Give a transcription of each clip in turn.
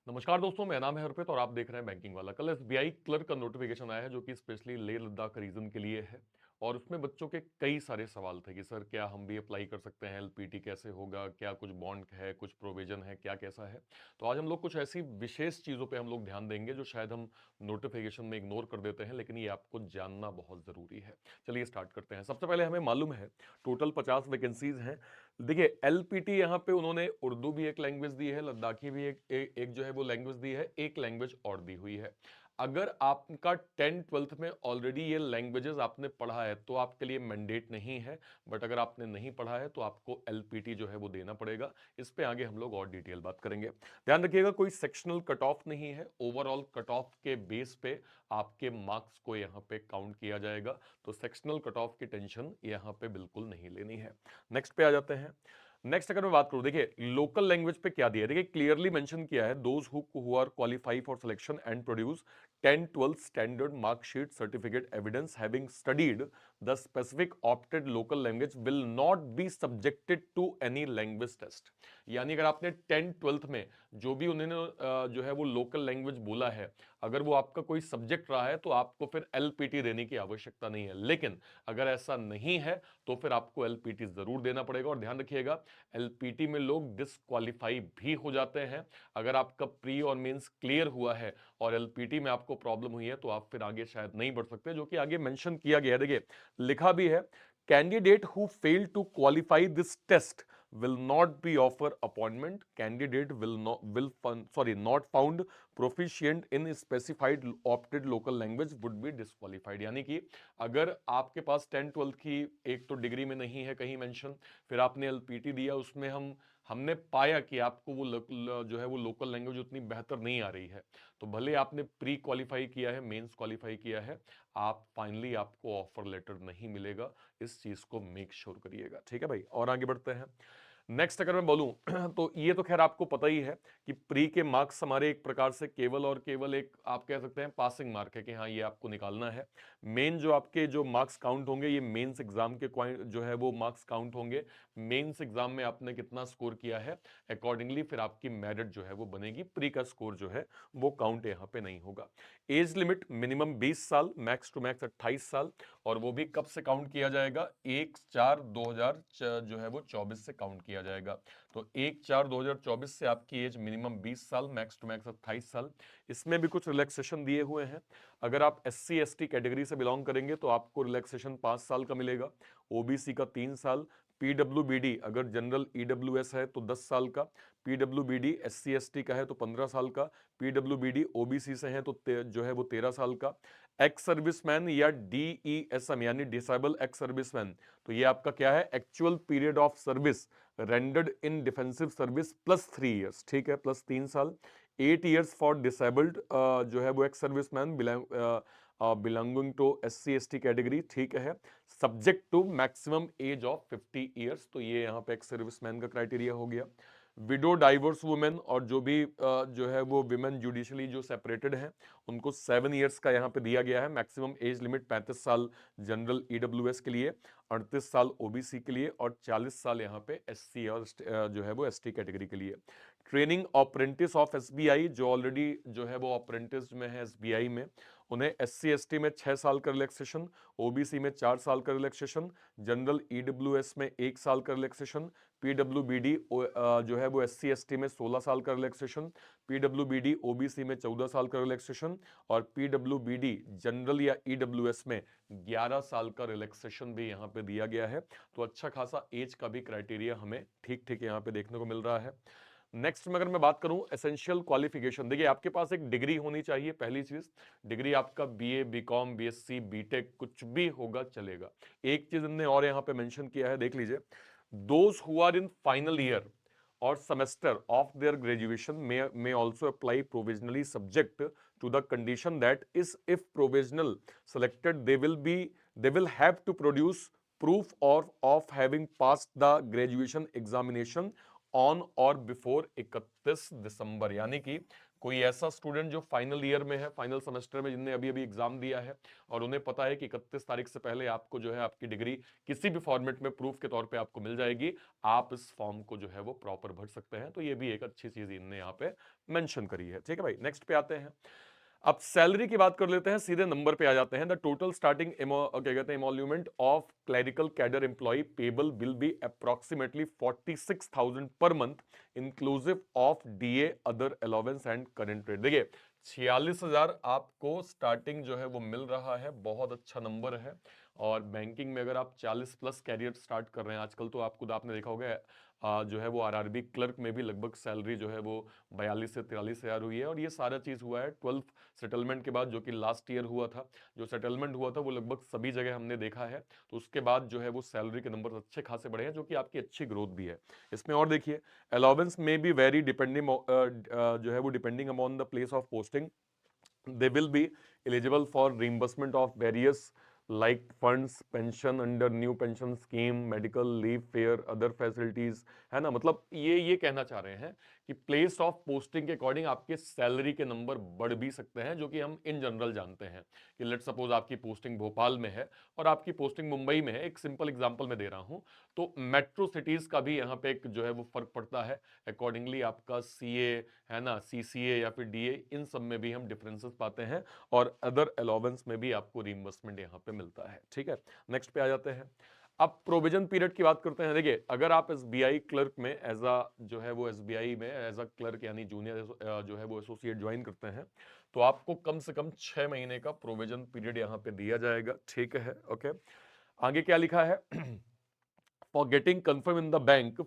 नमस्कार दोस्तों, मेरा नाम है हरप्रीत और आप देख रहे हैं बैंकिंग वाला। कल एसबीआई क्लर्क का नोटिफिकेशन आया है जो कि स्पेशली लेह लद्दाख रीजन के लिए है। और उसमें बच्चों के कई सारे सवाल थे कि सर क्या हम भी अप्लाई कर सकते हैं, एलपीटी कैसे होगा, क्या कुछ बॉन्ड है, कुछ प्रोविजन है, क्या कैसा है। तो आज हम लोग कुछ ऐसी विशेष चीज़ों पे हम लोग ध्यान देंगे जो शायद हम नोटिफिकेशन में इग्नोर कर देते हैं, लेकिन ये आपको जानना बहुत ज़रूरी है। चलिए स्टार्ट करते हैं। सबसे पहले हमें मालूम है टोटल 50 वैकेंसीज हैं। देखिए एलपीटी यहाँ पे उन्होंने उर्दू भी एक लैंग्वेज दी है, लद्दाखी भी एक जो है वो लैंग्वेज दी है, एक लैंग्वेज और दी हुई है। अगर आपका 10th 12th में ऑलरेडी ये लैंग्वेजेस आपने पढ़ा है तो आपके लिए मैंडेट नहीं है। बट अगर आपने नहीं पढ़ा है तो आपको एलपीटी जो है वो देना पड़ेगा। इस पे आगे हम लोग और डिटेल बात करेंगे। ध्यान रखिएगा, कोई सेक्शनल कट ऑफ नहीं है, ओवरऑल कट ऑफ के बेस पे आपके मार्क्स को यहाँ पे काउंट किया जाएगा। तो सेक्शनल कट ऑफ की टेंशन यहाँ पे बिल्कुल नहीं लेनी है। नेक्स्ट पे आ जाते हैं। नेक्स्ट अगर मैं बात करूं, देखिए लोकल लैंग्वेज पे क्या दिया है, देखिए क्लियरली मेंशन किया है those who are qualify for selection and produce 10th 12th standard marksheet certificate evidence having studied the specific opted local language will not be subjected to any language test. यानी अगर आपने 10th 12th में जो भी उन्होंने जो है वो लोकल लैंग्वेज बोला है, अगर वो आपका कोई सब्जेक्ट रहा है तो आपको फिर एलपीटी देने की आवश्यकता नहीं है। लेकिन अगर ऐसा नहीं है तो फिर आपको एलपीटी जरूर देना पड़ेगा। और ध्यान रखिएगा, एलपीटी में लोग डिस्क्वालीफाई भी हो जाते हैं। अगर आपका प्री और मेंस क्लियर हुआ है और एलपीटी में आपको प्रॉब्लम हुई है तो आप फिर आगे शायद नहीं बढ़ सकते, जो कि आगे मेंशन किया गया है। देखिए लिखा भी है, candidate who fail to qualify this test will not be offer appointment. Candidate not found proficient in specified opted local language would be disqualified। यानी कि अगर आपके पास 10th 12th की एक तो डिग्री में नहीं है कहीं मेंशन, फिर आपने एलपीटी दिया, उसमें हमने पाया कि आपको वो जो है वो लोकल लैंग्वेज उतनी बेहतर नहीं आ रही है, तो भले आपने प्री क्वालिफाई किया है, मेंस क्वालिफाई किया है, आप फाइनली आपको ऑफर लेटर नहीं मिलेगा। इस चीज को मेक श्योर करिएगा, ठीक है भाई। और आगे बढ़ते हैं। नेक्स्ट अगर मैं बोलूं तो ये तो खैर आपको पता ही है कि प्री के मार्क्स हमारे एक प्रकार से केवल और केवल एक आप कह सकते हैं पासिंग मार्क है कि हाँ ये आपको निकालना है। मेन जो आपके जो मार्क्स काउंट होंगे ये मेंस एग्जाम के जो है वो मार्क्स काउंट होंगे। मेंस एग्जाम में आपने कितना स्कोर किया है, अकॉर्डिंगली फिर आपकी मेरिट जो है वो बनेगी। प्री का स्कोर जो है वो काउंट यहाँ पे नहीं होगा। एज लिमिट मिनिमम 20 साल, मैक्स टू मैक्स 28 साल। और वो भी कब से काउंट किया जाएगा, 1/4/2000 जो है वो 24 से काउंट किया जाएगा। तो 1/4/2024 से आपकी एज मिनिमम 20 साल, मैक्स टू मैक्स 28 साल। इसमें भी कुछ रिलैक्सेशन दिए हुए हैं। अगर आप SC ST कैटेगरी से बिलोंग करेंगे तो आपको रिलैक्सेशन 5 साल का मिलेगा, ओबीसी का 3 साल, पीडब्ल्यूबीडी अगर जनरल ईडब्ल्यूएस है तो 10 साल का, पीडब्ल्यूबीडी SC ST का है तो 15 साल का, पीडब्ल्यूबीडी ओबीसी से है तो जो है वो 13 साल का। एक्स सर्विसमैन या DESM यानी डिसेबल एक्स सर्विसमैन, तो ये आपका क्या है, actual period of service rendered in defensive service +3 years, ठीक है, +3 साल। 8 इयर्स फॉर डिसेबल्ड जो है वो ex serviceman belonging to SC ST category, ठीक है, subject to maximum age of 50 years. तो ये यहाँ पे एक्स सर्विसमैन का क्राइटेरिया हो गया। विडो डाइवर्स वुमेन और जो भी जो है वो विमेन जुडिशली जो सेपरेटेड हैं उनको 7 इयर्स का यहाँ पे दिया गया है। मैक्सिमम एज लिमिट 35 साल जनरल EWS के लिए, 38 साल ओबीसी के लिए और 40 साल यहाँ पे SC और जो है वो ST कैटेगरी के लिए। ट्रेनिंग अप्रेंटिस ऑफ SBI, जो ऑलरेडी जो है वो अप्रेंटिस में है SBI में, उन्हें SC ST में 6 साल का रिलैक्सेशन, ओबीसी में 4 साल का रिलैक्सेशन, जनरल EWS में 1 साल का रिलैक्सेशन, पीडब्ल्यूबीडी जो है वो SC ST में 16 साल का रिलैक्सेशन, पीडब्ल्यूबीडी ओबीसी में 14 साल का रिलैक्सेशन और पीडब्ल्यूबीडी जनरल या EWS में 11 साल का रिलैक्सेशन भी यहाँ पे दिया गया है। तो अच्छा खासा एज का भी क्राइटेरिया हमें ठीक ठीक यहाँ पे देखने को मिल रहा है। नेक्स्ट में अगर मैं बात करूं एसेंशियल क्वालिफिकेशन, देखिए आपके पास एक डिग्री होनी चाहिए। पहली चीज, डिग्री आपका BA BCom BSc BTech कुछ भी होगा चलेगा। एक चीज इनने और यहाँ पे मेंशन किया है, देख लीजिए, those who are in final year or semester of their graduation may also apply provisionally subject to the condition that is if provisional selected they will have to produce proof of having passed the graduation examination on और before 31 दिसंबर, यानी कि कोई ऐसा student जो final year में है, final semester में, जिनने अभी अभी एग्जाम दिया है और उन्हें पता है कि 31 तारीख से पहले आपको जो है आपकी डिग्री किसी भी फॉर्मेट में प्रूफ के तौर पे आपको मिल जाएगी, आप इस फॉर्म को जो है वो प्रॉपर भर सकते हैं। तो ये भी एक अच्छी चीज इनने यहाँ पे मेंशन करी है। ठीक है भाई, नेक्स्ट पे आते हैं। अब सैलरी की बात कर लेते हैं, सीधे नंबर पे आ जाते हैं। द टोटल स्टार्टिंग क्या कहते हैं emolument of clerical cadre employ payable will be approximately 46,000 per month inclusive of DA other allowance and current rate. देखिए 46,000 आपको स्टार्टिंग जो है वो मिल रहा है, बहुत अच्छा नंबर है। और बैंकिंग में अगर आप 40 प्लस कैरियर स्टार्ट कर रहे हैं आजकल, तो आपको आपने देखा होगा जो है वो आरआरबी क्लर्क में भी लगभग सैलरी जो है वो 42 से 43,000 हुई है। और ये सारा चीज हुआ है 12 सेटलमेंट के बाद, जो कि लास्ट ईयर हुआ था। जो सेटलमेंट हुआ था वो लगभग सभी जगह हमने देखा है, तो उसके बाद जो है वो सैलरी के नंबर अच्छे खासे बढ़े हैं, जो कि आपकी अच्छी ग्रोथ भी है इसमें। और देखिए अलाउंस में भी वेरी डिपेंडिंग जो है वो depending upon the place of posting. They will be eligible for reimbursement of various like funds, pension under new pension scheme, medical leave, fair, other facilities, है ना। मतलब ये कहना चाह रहे हैं कि प्लेस ऑफ पोस्टिंग के अकॉर्डिंग आपके सैलरी के नंबर बढ़ भी सकते हैं, जो कि हम इन जनरल जानते हैं कि लेट सपोज आपकी पोस्टिंग भोपाल में है और आपकी पोस्टिंग मुंबई में है, एक सिंपल एग्जांपल मैं दे रहा हूं, तो मेट्रो सिटीज का भी यहाँ पे एक जो है वो फर्क पड़ता है। अकॉर्डिंगली आपका सीए, है ना, सीसीए या फिर डीए, इन सब में भी हम डिफरेंसेस पाते हैं, और अदर अलाउंस में भी आपको रीइंबर्समेंट यहाँ पे मिलता है। ठीक है, नेक्स्ट पे आ जाते हैं। अब प्रोविजन पीरियड की बात करते हैं। देखिए अगर आप एसबीआई क्लर्क में एज अ जो है वो एसबीआई में एज अ क्लर्क यानी जूनियर जो है वो एसोसिएट ज्वाइन करते हैं, तो आपको कम से कम 6 महीने का प्रोविजन पीरियड यहाँ पे दिया जाएगा। ठीक है, ओके। आगे क्या लिखा है for getting confirmed in the bank,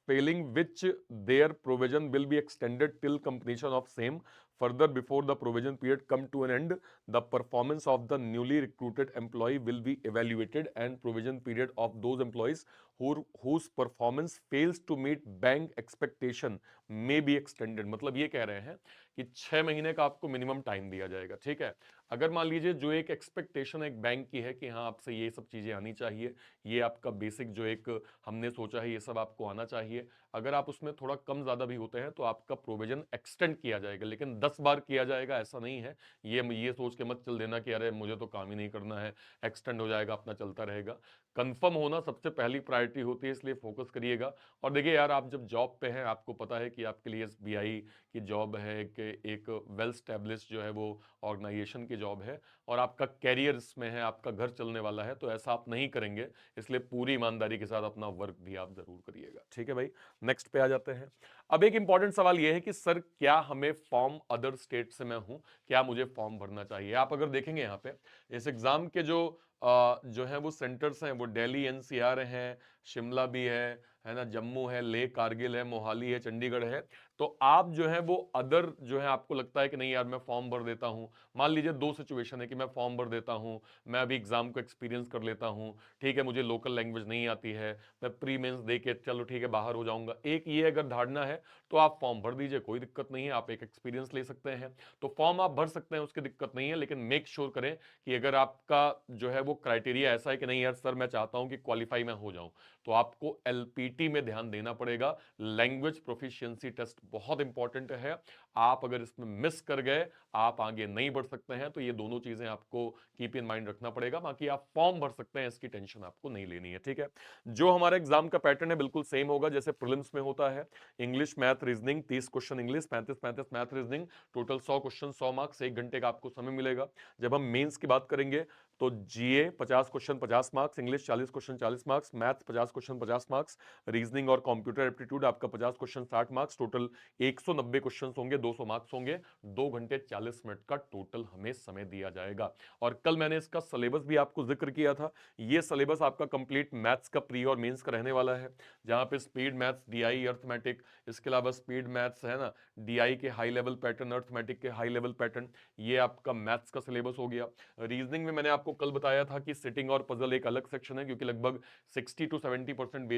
failing which their provision will be extended till completion of same. Further, before the provision period come to an end, the performance of the newly recruited employee will be evaluated, and provision period of those employees whose performance fails to meet bank expectation may be extended। मतलब ये कह रहे हैं कि 6 महीने का आपको minimum time दिया जाएगा। ठीक है, अगर मान लीजिए जो एक एक्सपेक्टेशन एक बैंक की है कि हाँ आपसे ये सब चीजें आनी चाहिए, ये आपका बेसिक जो एक हमने सोचा है ये सब आपको आना चाहिए, अगर आप उसमें थोड़ा कम ज्यादा भी होते हैं तो आपका प्रोविजन एक्सटेंड किया जाएगा, लेकिन 10 बार किया जाएगा ऐसा नहीं है। ये सोच के मत चल देना कि अरे मुझे तो काम ही नहीं करना है, एक्सटेंड हो जाएगा अपना चलता रहेगा। कंफर्म होना सबसे पहली प्रायोरिटी होती है, इसलिए फोकस करिएगा। और देखिए यार, आप जब जॉब पे हैं, आपको पता है कि आपके लिए एसबीआई की जॉब है कि एक वेल स्टैब्लिश जो है वो ऑर्गेनाइजेशन की जॉब है, और आपका कैरियर इसमें है, आपका घर चलने वाला है, तो ऐसा आप नहीं करेंगे। इसलिए पूरी ईमानदारी के साथ अपना वर्क भी आप जरूर करिएगा। ठीक है भाई, नेक्स्ट पे आ जाते हैं। अब एक इंपॉर्टेंट सवाल यह है कि सर क्या हमें फॉर्म अदर स्टेट से मैं हूं, क्या मुझे फॉर्म भरना चाहिए। आप अगर देखेंगे यहाँ पे इस एग्जाम के जो है वो सेंटर्स हैं, वो दिल्ली एनसीआर हैं, शिमला भी है ना, जम्मू है, लेह कारगिल है, मोहाली है, चंडीगढ़ है। तो आप जो है वो अदर जो है आपको लगता है कि नहीं यार मैं फॉर्म भर देता हूं, मान लीजिए दो सिचुएशन है कि मैं फॉर्म भर देता हूं, मैं अभी एग्जाम को एक्सपीरियंस कर लेता हूं, ठीक है, मुझे लोकल लैंग्वेज नहीं आती है, मैं प्री मेंस दे के चलो ठीक है बाहर हो जाऊंगा, एक ये अगर धारणा है तो आप फॉर्म भर दीजिए, कोई दिक्कत नहीं है, आप एक एक्सपीरियंस ले सकते हैं। तो फॉर्म आप भर सकते हैं, उसकी दिक्कत नहीं है, लेकिन मेक श्योर करें कि अगर आपका जो है वो क्राइटेरिया ऐसा है कि नहीं यार सर मैं चाहता हूं कि क्वालिफाई मैं हो जाऊं, तो आपको एलपीटी में ध्यान देना पड़ेगा। लैंग्वेज प्रोफिशिएंसी टेस्ट बहुत इंपॉर्टेंट है, आप अगर इसमें मिस कर गए आप आगे नहीं बढ़ सकते हैं। तो ये दोनों चीजें आपको कीप इन माइंड रखना पड़ेगा, बाकी आप फॉर्म भर सकते हैं, इसकी टेंशन आपको नहीं लेनी है। ठीक है, जो हमारा एग्जाम का पैटर्न है बिल्कुल सेम होगा जैसे प्रीलिम्स में होता है। English math reasoning 30 question English, 35 math reasoning, total 100 question 100 marks, 1 घंटे का आपको समय मिलेगा। जब हम मेंस की बात करेंगे तो जीए 50 question 50 marks, English 40 question 40 marks, math 50 question 50 marks, reasoning और कंप्यूटर एप्टीट्यूड आपका 50 क्वेश्चन 60 मार्क्स, टोटल 190 क्वेश्चंस होंगे, 200 मार्क्स होंगे। 2 घंटे 40 मिनट का टोटल हमें समय दिया जाएगा। और कल मैंने इसका सिलेबस भी आपको जिक्र किया था, ये सिलेबस आपका कंप्लीट मैथ्स का प्री और मेंस का रहने वाला है, जहां पे स्पीड मैथ्स, डीआई, अर्थमेटिक, इसके अलावा स्पीड मैथ्स है ना, डीआई के हाई लेवल पैटर्न, अर्थमेटिक के हाई लेवल पैटर्न, ये आपका मैथ्स का सिलेबस हो गया। रीजनिंग में मैंने आपको आपको कल बताया था कि सिटिंग और पजल एक अलग सेक्शन है, क्योंकि लगभग 60 to 70%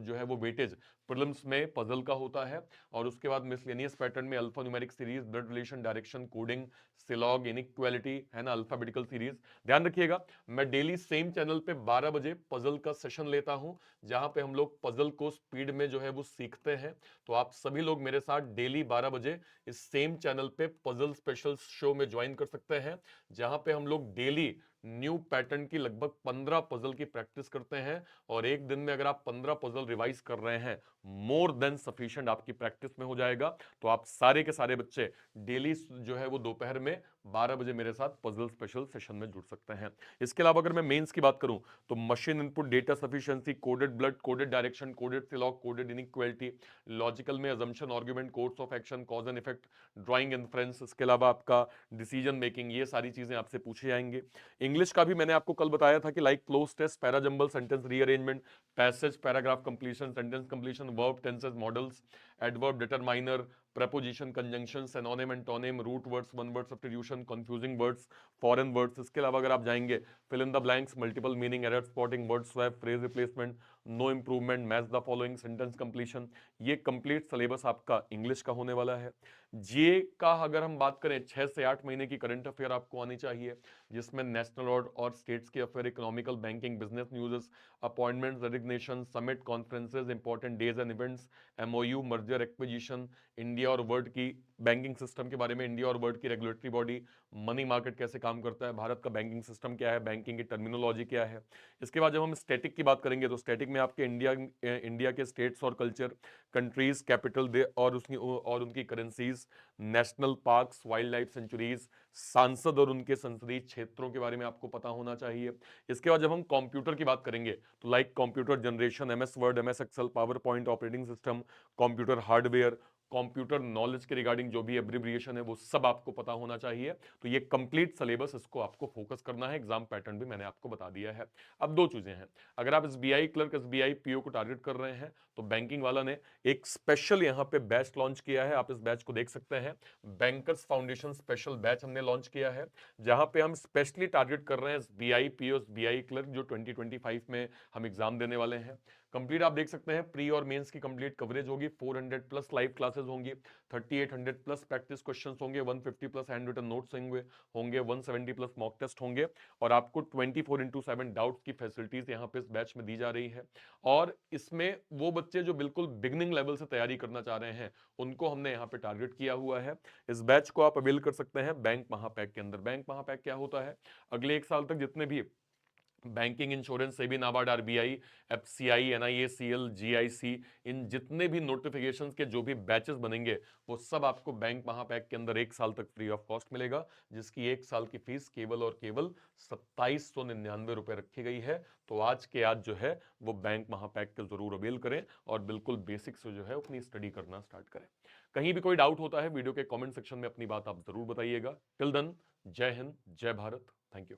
जो है वो वेटेज प्रीलिम्स में पजल का होता है। और उसके बाद मिसलेनियस पैटर्न में alpha numeric series, blood relation, direction, coding, syllogism, inequality है ना, अल्फाबेटिकल सीरीज। ध्यान रखिएगा, मैं डेली सेम चैनल पे 12 बजे पजल का सेशन लेता हूं, जहां पे हम लोग पजल को स्पीड में जो है वो सीखते हैं। तो आप सभी लोग मेरे साथ डेली 12 बजे इस सेम चैनल पे पजल स्पेशल शो में ज्वाइन कर सकते हैं, जहां पे हम लोग डेली न्यू पैटर्न की लगभग 15 पजल की प्रैक्टिस करते हैं। और एक दिन में अगर आप 15 पजल रिवाइज कर रहे हैं, मोर देन सफिशिएंट आपकी प्रैक्टिस में हो जाएगा। तो आप सारे के सारे बच्चे डेली जो है वो दोपहर में 12 बजे मेरे साथ पजल स्पेशल सेशन में जुड़ सकते हैं। इसके अलावा अगर मैं मेंस की बात करूं, तो machine input, data sufficiency, coded blood, coded direction, coded syllogism, coded inequality, logical में assumption, argument, course of action, cause and effect, drawing inference, इसके अलावा आपका डिसीजन मेकिंग, ये सारी चीजें आपसे पूछे जाएंगे। इंग्लिश का भी मैंने आपको कल बताया था कि like cloze test, para jumble, sentence rearrangement, passage, paragraph completion, sentence completion, verb, tenses, modals, adverb, determiner, preposition, conjunction, synonym, antonym, root words, one word substitution, confusing words, foreign words। इसके अलावा अगर आप जाएंगे, fill in the blanks, multiple meaning, error spotting, word swap, phrase replacement, no improvement, match the following, sentence completion, ये complete syllabus आपका English का होने वाला है। जीए का अगर हम बात करें, 6 से 8 महीने की करंट अफेयर आपको आनी चाहिए, जिसमें नेशनल और स्टेट्स के affair, economical, banking, business news, appointments, resignation, summit, conferences, important days and events, MOU, merger, acquisition, India और वर्ल्ड की बैंकिंग सिस्टम के बारे में, इंडिया और वर्ल्ड की रेगुलेटरी बॉडी, मनी मार्केट कैसे काम करता है, भारत का बैंकिंग सिस्टम क्या है, बैंकिंग की टर्मिनोलॉजी क्या है। इसके बाद जब हम स्टैटिक की बात करेंगे, तो स्टैटिक में आपके इंडिया के स्टेट्स और कल्चर, कंट्रीज, कैपिटल दे और उनकी currencies, national parks, wild life sanctuaries, सांसद और उनके संसदीय क्षेत्रों के बारे में आपको पता होना चाहिए। इसके बाद जब हम कंप्यूटर की बात करेंगे, तो like computer generation, MS Word, MS Excel, PowerPoint, operating system, computer hardware, computer knowledge के रिगार्डिंग जो भी एब्रिविएशन है वो सब आपको पता होना चाहिए। तो ये कंप्लीट सिलेबस, इसको आपको फोकस करना है। एग्जाम पैटर्न भी मैंने आपको बता दिया है। अब दो चीजें हैं, अगर आप एसबीआई क्लर्क, एसबीआई पीओ को टारगेट कर रहे हैं, तो बैंकिंग वाला ने एक स्पेशल यहाँ पे बैच लॉन्च किया है, आप इस बैच को देख सकते हैं। बैंकर्स फाउंडेशन स्पेशल बैच हमने लॉन्च किया है, जहां पे हम स्पेशली टारगेट कर रहे हैं एसबीआई पीओ, एसबीआई क्लर्क, जो 2025 में हम एग्जाम देने वाले हैं। कंप्लीट आप देख सकते हैं, प्री और मेंस की कंप्लीट कवरेज होगी, 400 प्लस लाइव क्लासेस होंगी, 3800 प्लस प्रैक्टिस क्वेश्चंस होंगे, 150 प्लस हैंड रिटन नोट्स होंगे, 170 प्लस मॉक टेस्ट होंगे, और आपको 24/7 डाउट्स की फैसिलिटीज यहाँ पे इस बैच में दी जा रही है। और इसमें वो बच्चे जो बिल्कुल बिगनिंग लेवल से तैयारी करना चाह रहे हैं, उनको हमने यहाँ पे टारगेट किया हुआ है। इस बैच को आप अवेल कर सकते हैं बैंक महापैक के अंदर। बैंक महापैक क्या होता है, अगले एक साल तक जितने भी banking, insurance, SEBI, NABARD, RBI, FCI, NIACL, GIC, इन जितने भी नोटिफिकेशंस के जो भी बैचेस बनेंगे, वो सब आपको बैंक महापैक के अंदर एक साल तक फ्री ऑफ कॉस्ट मिलेगा, जिसकी एक साल की फीस केवल और केवल 2799 रुपए रखी गई है। तो आज के आज जो है वो बैंक महापैक के जरूर अवेल करें और बिल्कुल बेसिक से जो है अपनी स्टडी करना स्टार्ट करें। कहीं भी कोई डाउट होता है, वीडियो के कमेंट सेक्शन में अपनी बात आप जरूर बताइएगा। टिल देन, जय हिंद, जय भारत, थैंक यू।